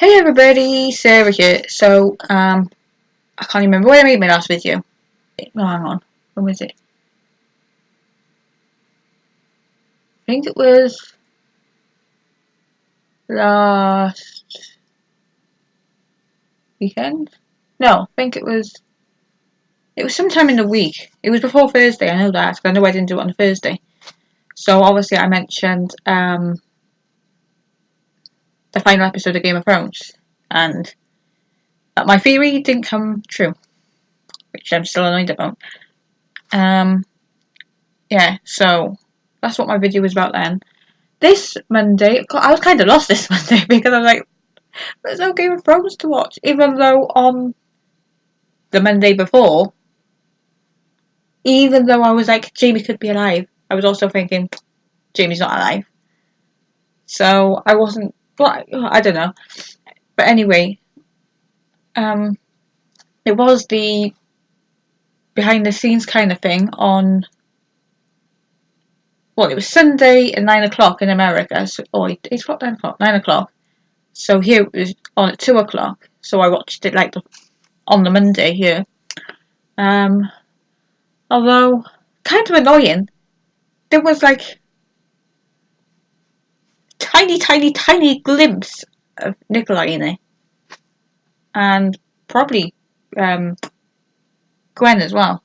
Hey everybody, Sarah here. So, I can't remember when I made my last video. No, hang on. When was it? I think it was last weekend? No, I think it was sometime in the week. It was before Thursday, I know that, because I know I didn't do it on Thursday. So, obviously I mentioned, the final episode of Game of Thrones. And that my theory didn't come true. Which I'm still annoyed about. Yeah, so, that's what my video was about then. This Monday, I was kind of lost this Monday because I was like, there's no Game of Thrones to watch. Even though on the Monday before, even though I was like, Jamie could be alive, I was also thinking, Jamie's not alive. So I wasn't, well, I don't know. But anyway, it was the behind the scenes kind of thing on, well, it was Sunday at 9 o'clock in America. So, 8 o'clock, 9 o'clock, 9 o'clock. So here it was on at 2 o'clock. So I watched it like on the Monday here. Although kind of annoying, there was like tiny glimpse of Nikolai in it, and probably Gwen as well,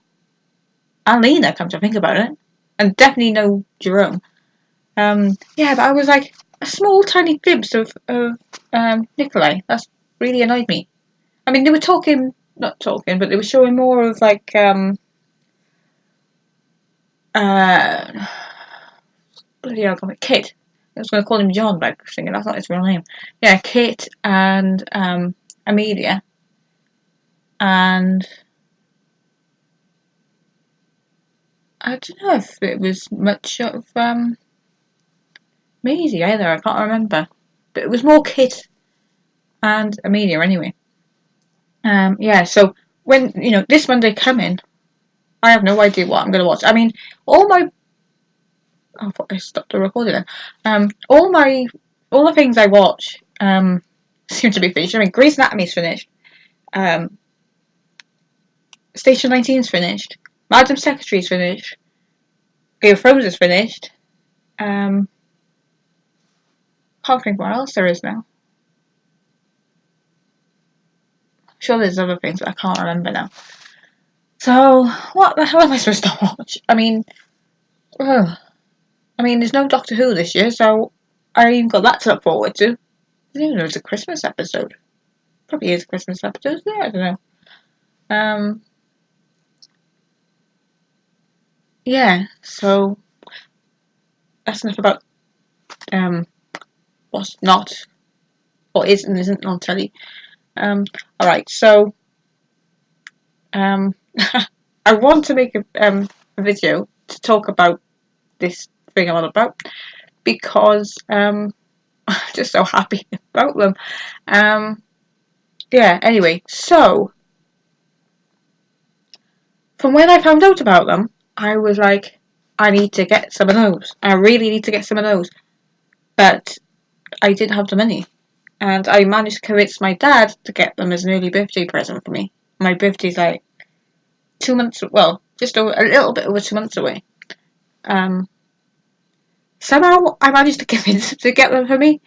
and Lena. Come to think about it, and definitely no Jerome. Yeah, but I was like a small tiny glimpse of Nikolai. That's really annoyed me. I mean, they were not talking, but they were showing more of like bloody hell, Kit. I was going to call him John, but I was thinking that's not his real name. Yeah, Kit and Amelia. And I don't know if it was much of Maisie either. I can't remember. But it was more Kit and Amelia anyway. Yeah, so when, this Monday coming, I have no idea what I'm going to watch. I mean, all my... Oh, I thought I stopped the recording then. All the things I watch seem to be finished. I mean, Grey's Anatomy's finished. Station 19's finished. Madam Secretary's finished. Game of Thrones is finished. Can't think what else there is now. I'm sure there's other things, but I can't remember now. So, what the hell am I supposed to watch? I mean, there's no Doctor Who this year, so I even got that to look forward to. I didn't even know it was a Christmas episode. Probably is a Christmas episode, yeah, I don't know. Yeah, so that's enough about what's not, or is and isn't on telly. Alright, so I want to make a video to talk about this thing I'm on about because I'm just so happy about them. Yeah, anyway, so from when I found out about them, I was like, I need to get some of those. I really need to get some of those. But I didn't have the money. And I managed to convince my dad to get them as an early birthday present for me. My birthday's like 2 months, well, just a little bit over 2 months away. Somehow I managed to convince him to get them for me.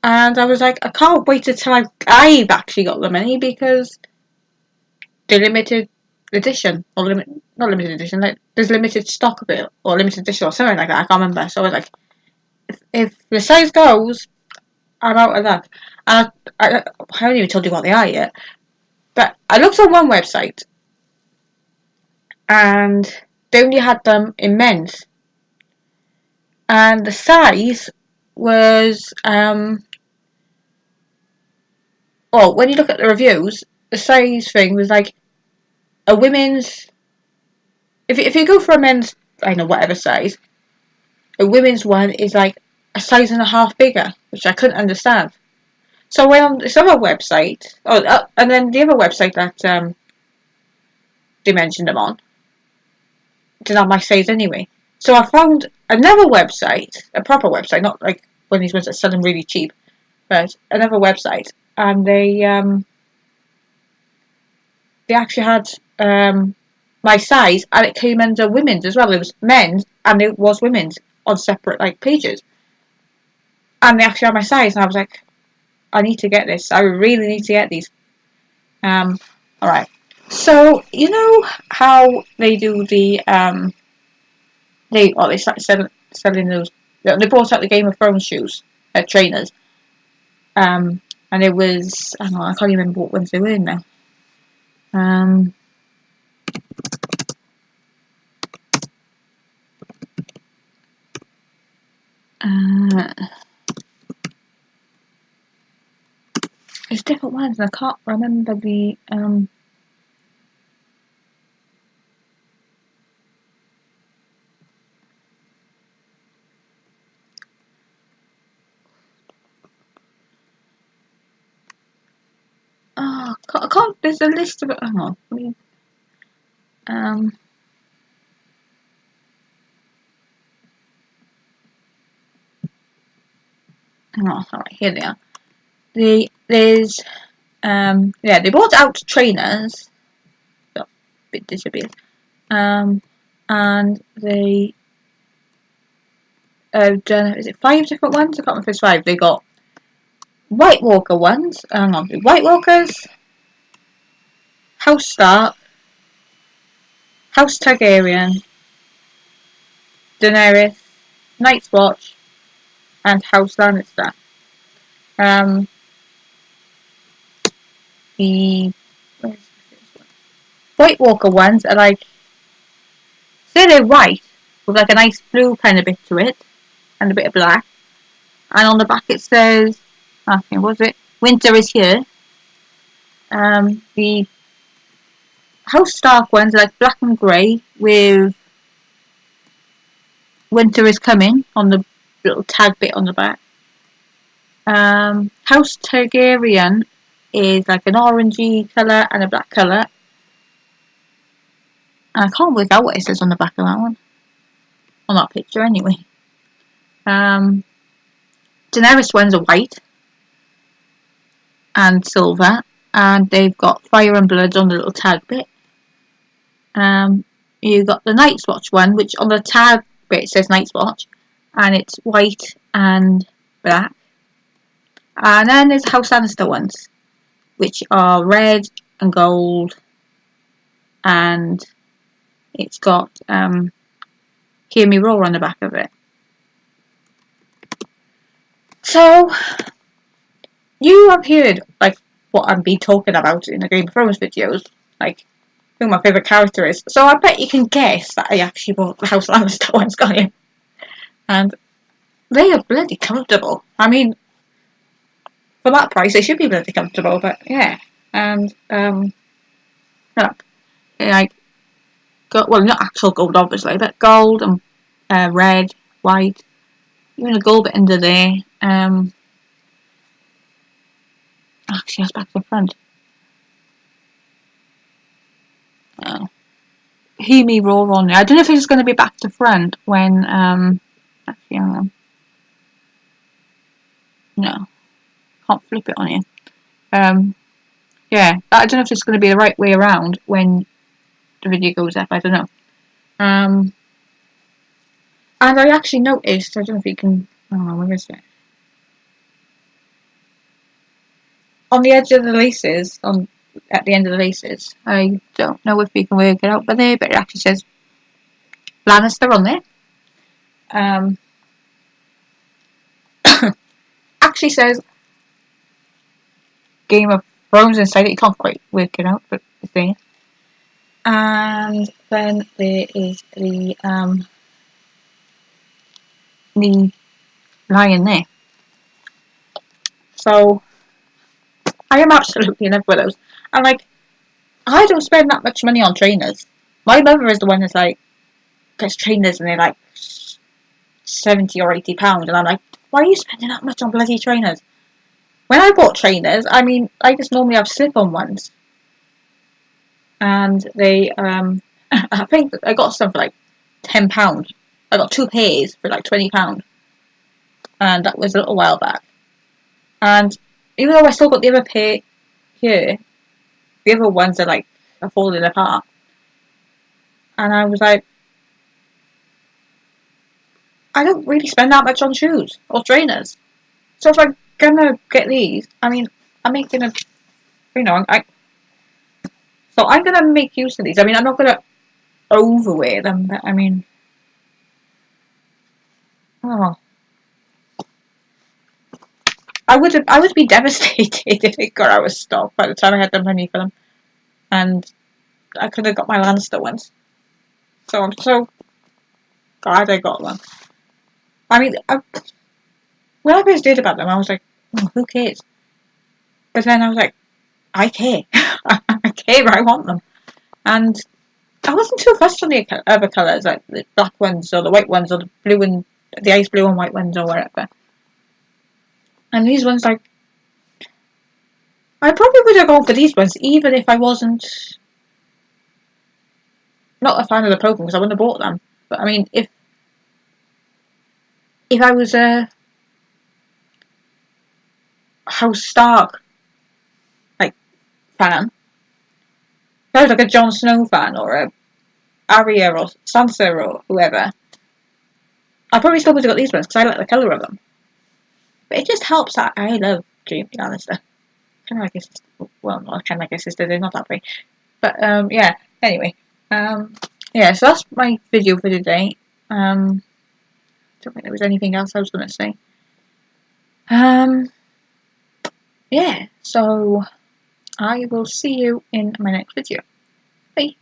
And I was like, I can't wait until I've actually got the money because they're limited edition. Or not limited edition, like there's limited stock of it. Or limited edition or something like that, I can't remember. So I was like, if the size goes, I'm out of luck. And I haven't even told you what they are yet. But I looked on one website and they only had them in men's. And the size was, well, when you look at the reviews, the size thing was like a women's. If you go for a men's, I don't know, whatever size, a women's one is like a size and a half bigger, which I couldn't understand. So I went on this other website, and then the other website that they mentioned them on didn't have my size anyway. So I found another website, a proper website, not like one of these ones that sell them really cheap, but another website, and they actually had my size, and it came under women's as well. It was men's and it was women's on separate like pages, and they actually had my size, and I was like, I need to get this. I really need to get these. All right. So you know how they do they started selling those. They brought out the Game of Thrones shoes, trainers. And it was I don't know, I can't even remember what ones they were in now. Um, uh, it's different ones, and I can't remember the Oh, I can't. There's a list of it. Hang on. Um. Hang on. All right. Here they are. There's yeah. They brought out trainers. Oh, a bit disappeared. And they done. Is it 5 different ones? I can't remember if it's 5. They got White Walker ones. Hang on. White Walkers, House Stark, House Targaryen, Daenerys, Night's Watch, and House Lannister. Um. The White Walker ones are like, say they're white with like a nice blue kind of bit to it and a bit of black, and on the back it says, I think was it Winter is here. The House Stark ones are like black and grey with Winter is coming on the little tag bit on the back. House Targaryen is like an orangey colour and a black colour. And I can't work out what it says on the back of that one. On that picture anyway. Daenerys ones are white and silver, and they've got fire and blood on the little tag bit. You got the Night's Watch one, which on the tag bit says Night's Watch, and it's white and black. And then there's House Lannister ones, which are red and gold, and it's got Hear Me Roar on the back of it. So you have heard like what I've been talking about in the Game of Thrones videos, like who my favourite character is. So I bet you can guess that I actually bought the House Lannister ones, can't you? And they are bloody comfortable. I mean, for that price, they should be bloody comfortable. But yeah, and like got well, not actual gold, obviously, but gold and red, white, even a gold bit under there. Actually, that's back to the front. Oh. Hear Me Roar on there. I don't know if it's going to be back to front when actually, hang on. No, can't flip it on here. Yeah, I don't know if it's going to be the right way around when the video goes up. I don't know. And I actually noticed. I don't know if you can. Oh, where is it? On the edge of the laces, at the end of the laces. I don't know if you can work it out by there, but it actually says Lannister on there. Actually says Game of Thrones inside it. You can't quite work it out, but it's there. And then there is the lion there. So I am absolutely in love with those. And like, I don't spend that much money on trainers. My mother is the one that's like gets trainers and they're like £70 or £80, and I'm like, why are you spending that much on bloody trainers? When I bought trainers, I mean, I just normally have slip-on ones, and they I think I got some for like £10. I got 2 pairs for like £20, and that was a little while back. And even though I still got the other pair here, the other ones are like are falling apart. And I was like, I don't really spend that much on shoes or trainers. So if I'm gonna get these, I mean, I'm making a, you know, so I'm gonna make use of these. I mean, I'm not gonna overwear them, but I mean, oh, I would be devastated if it got out of stock by the time I had the money for them, and I could have got my Lannister ones. So I'm so glad I got them. I mean, when I first did about them, I was like, oh, who cares? But then I was like, I care. I care. I want them, and I wasn't too fussed on the other colours, like the black ones or the white ones or the blue and the ice blue and white ones or whatever. And these ones, like, I probably would have gone for these ones even if I wasn't not a fan of the Pokemon because I wouldn't have bought them. But I mean, if I was a House Stark like fan, if I was like a Jon Snow fan or a Arya or Sansa or whoever, I probably still would have got these ones because I like the colour of them. But it just helps that I love Jaime Lannister. Kind of like a sister. Well, not kind of like a sister. They're not that way. But yeah. Anyway, yeah. So that's my video for today. Don't think there was anything else I was going to say. Yeah. So I will see you in my next video. Bye.